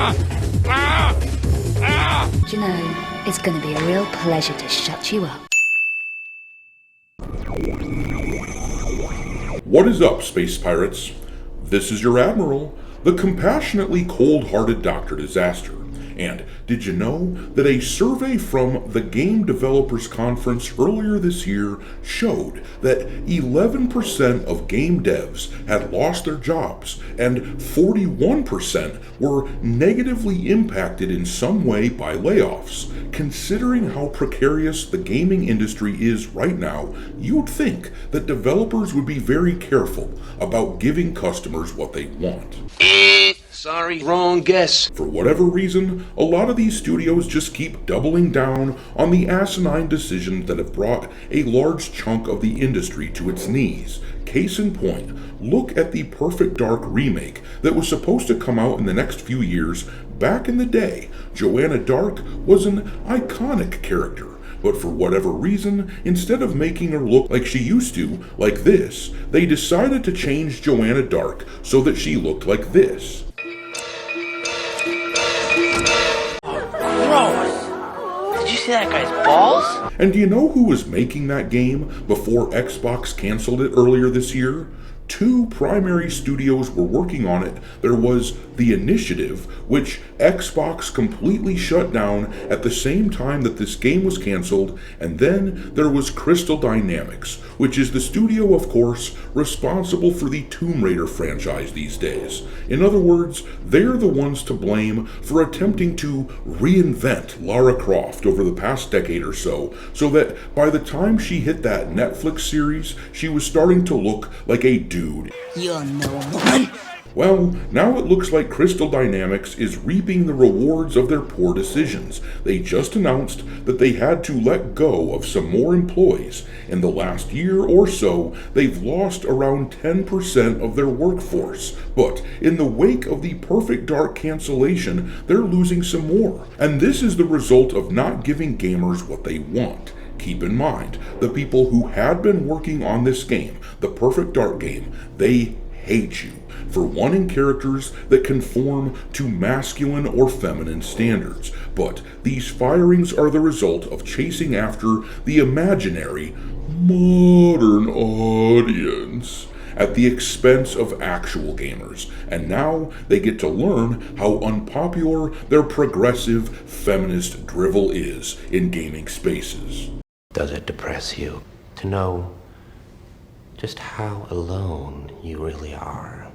Do you know, it's gonna be a real pleasure to shut you up. What is up, space pirates? This is your Admiral, the compassionately cold-hearted Dr. Disaster. And did you know that a survey from the Game Developers Conference earlier this year showed that 11% of game devs had lost their jobs and 41% were negatively impacted in some way by layoffs? Considering how precarious the gaming industry is right now, you'd think that developers would be very careful about giving customers what they want. Sorry, wrong guess. For whatever reason, a lot of these studios just keep doubling down on the asinine decisions that have brought a large chunk of the industry to its knees. Case in point, look at the Perfect Dark remake that was supposed to come out in the next few years. Back in the day, Joanna Dark was an iconic character. But for whatever reason, instead of making her look like she used to, like this, they decided to change Joanna Dark so that she looked like this. Did you see that guy's balls? And do you know who was making that game before Xbox canceled it earlier this year? Two primary studios were working on it. There was The Initiative, which Xbox completely shut down at the same time that this game was canceled, and then there was Crystal Dynamics, which is the studio, of course, responsible for the Tomb Raider franchise these days. In other words, they're the ones to blame for attempting to reinvent Lara Croft over the past decade or so that by the time she hit that Netflix series, she was starting to look like a dude. You're no woman. Well, now it looks like Crystal Dynamics is reaping the rewards of their poor decisions. They just announced that they had to let go of some more employees. In the last year or so, they've lost around 10% of their workforce. But in the wake of the Perfect Dark cancellation, they're losing some more. And this is the result of not giving gamers what they want. Keep in mind, the people who had been working on this game, the Perfect Dark game, they hate you for wanting characters that conform to masculine or feminine standards. But these firings are the result of chasing after the imaginary modern audience at the expense of actual gamers. And now they get to learn how unpopular their progressive feminist drivel is in gaming spaces. Does it depress you to know just how alone you really are?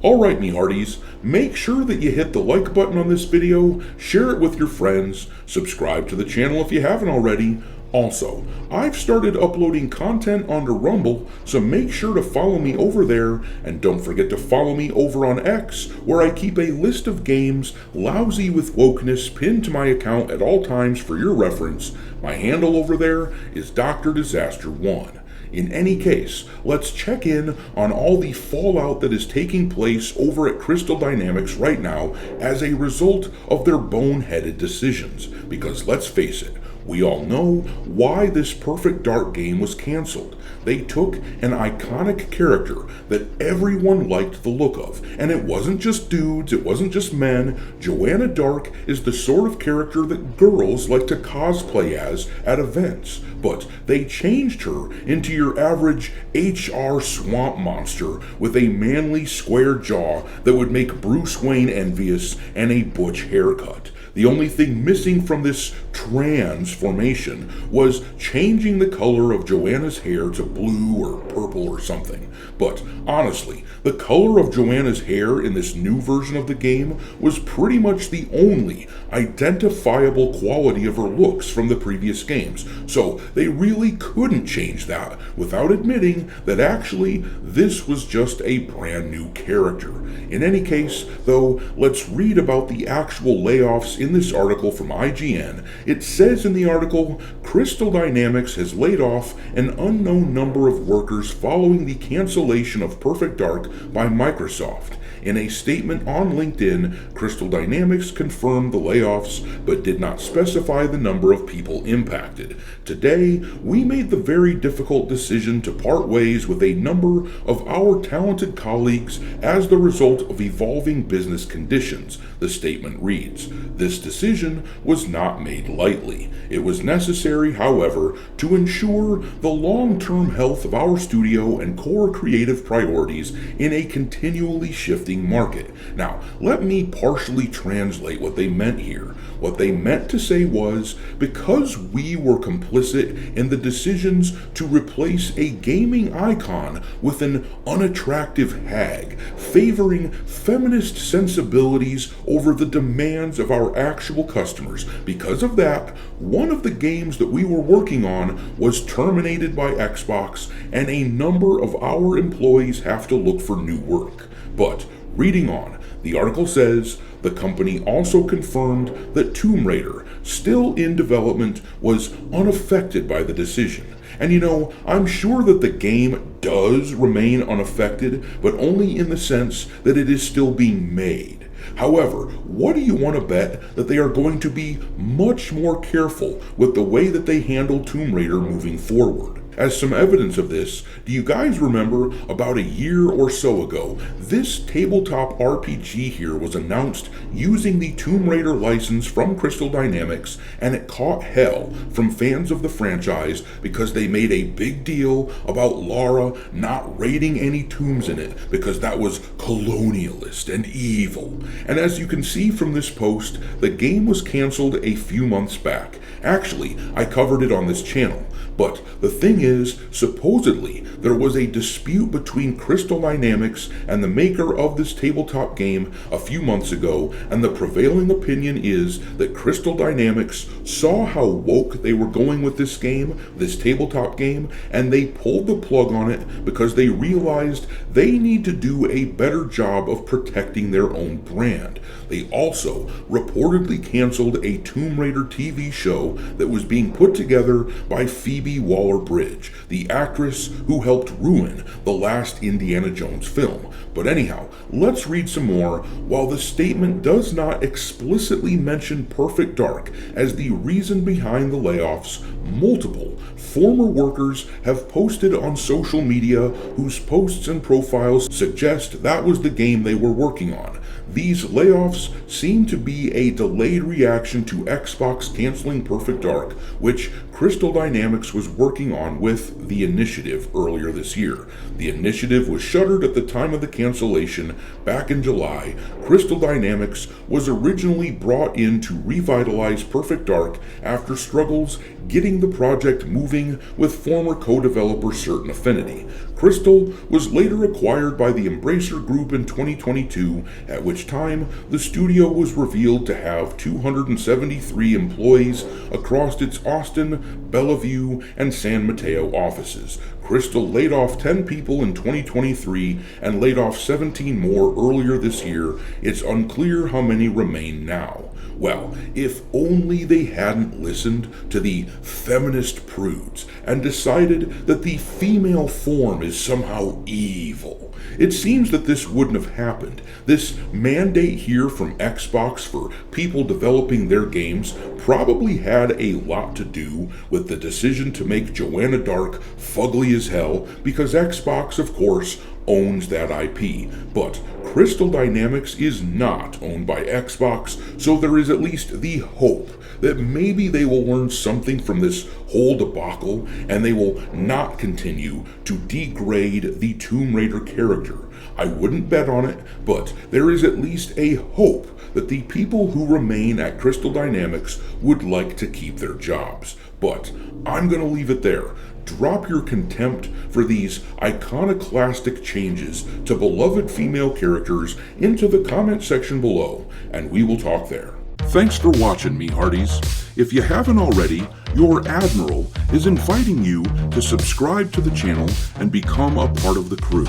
Alright, me hearties, make sure that you hit the like button on this video, share it with your friends, subscribe to the channel if you haven't already. Also, I've started uploading content onto Rumble, so make sure to follow me over there, and don't forget to follow me over on X, where I keep a list of games lousy with wokeness pinned to my account at all times for your reference. My handle over there is Dr. Disaster 1. In any case, let's check in on all the fallout that is taking place over at Crystal Dynamics right now as a result of their boneheaded decisions. Because let's face it, we all know why this Perfect Dark game was canceled. They took an iconic character that everyone liked the look of, and it wasn't just dudes, it wasn't just men. Joanna Dark is the sort of character that girls like to cosplay as at events, but they changed her into your average HR swamp monster with a manly square jaw that would make Bruce Wayne envious and a butch haircut. The only thing missing from this trans transformation was changing the color of Joanna's hair to blue or purple or something. But honestly, the color of Joanna's hair in this new version of the game was pretty much the only identifiable quality of her looks from the previous games, so they really couldn't change that without admitting that actually this was just a brand new character. In any case, though, let's read about the actual layoffs in this article from IGN. It says in the article, Crystal Dynamics has laid off an unknown number of workers following the cancellation of Perfect Dark by Microsoft. In a statement on LinkedIn, Crystal Dynamics confirmed the layoffs, but did not specify the number of people impacted. Today, we made the very difficult decision to part ways with a number of our talented colleagues as the result of evolving business conditions, the statement reads. This decision was not made lightly. It was necessary, however, to ensure the long-term health of our studio and core creative priorities in a continually shifting market. Now, let me partially translate what they meant here. What they meant to say was, because we were complicit in the decisions to replace a gaming icon with an unattractive hag, favoring feminist sensibilities over the demands of our actual customers, because of that, one of the games that we were working on was terminated by Xbox, and a number of our employees have to look for new work. But reading on, the article says, the company also confirmed that Tomb Raider, still in development, was unaffected by the decision. And you know, I'm sure that the game does remain unaffected, but only in the sense that it is still being made. However, what do you want to bet that they are going to be much more careful with the way that they handle Tomb Raider moving forward? As some evidence of this, do you guys remember about a year or so ago, this tabletop RPG here was announced using the Tomb Raider license from Crystal Dynamics, and it caught hell from fans of the franchise because they made a big deal about Lara not raiding any tombs in it because that was colonialist and evil. And as you can see from this post, the game was canceled a few months back. Actually, I covered it on this channel. But the thing is, supposedly, there was a dispute between Crystal Dynamics and the maker of this tabletop game a few months ago, and the prevailing opinion is that Crystal Dynamics saw how woke they were going with this game, this tabletop game, and they pulled the plug on it because they realized they need to do a better job of protecting their own brand. They also reportedly canceled a Tomb Raider TV show that was being put together by Phoebe Waller-Bridge, the actress who helped ruin the last Indiana Jones film. But anyhow, let's read some more. While the statement does not explicitly mention Perfect Dark as the reason behind the layoffs, multiple former workers have posted on social media whose posts and profiles suggest that was the game they were working on. These layoffs seem to be a delayed reaction to Xbox canceling Perfect Dark, which Crystal Dynamics was working on with the initiative earlier this year. The initiative was shuttered at the time of the cancellation back in July. Crystal Dynamics was originally brought in to revitalize Perfect Dark after struggles getting the project moving with former co-developer Certain Affinity. Crystal was later acquired by the Embracer Group in 2022, at which time the studio was revealed to have 273 employees across its Austin, Bellevue, and San Mateo offices. Crystal laid off 10 people in 2023 and laid off 17 more earlier this year. It's unclear how many remain now. Well, if only they hadn't listened to the feminist prudes and decided that the female form is somehow evil. It seems that this wouldn't have happened. This mandate here from Xbox for people developing their games probably had a lot to do with the decision to make Joanna Dark fugly as hell, because Xbox, of course, owns that IP. But Crystal Dynamics is not owned by Xbox, so there is at least the hope that maybe they will learn something from this whole debacle and they will not continue to degrade the Tomb Raider character. I wouldn't bet on it, but there is at least a hope that the people who remain at Crystal Dynamics would like to keep their jobs. But I'm going to leave it there. Drop your contempt for these iconoclastic changes to beloved female characters into the comment section below, and we will talk there. Thanks for watching, me hearties. If you haven't already, your Admiral is inviting you to subscribe to the channel and become a part of the crew.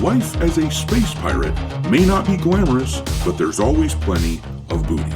Life as a space pirate may not be glamorous, but there's always plenty of booty.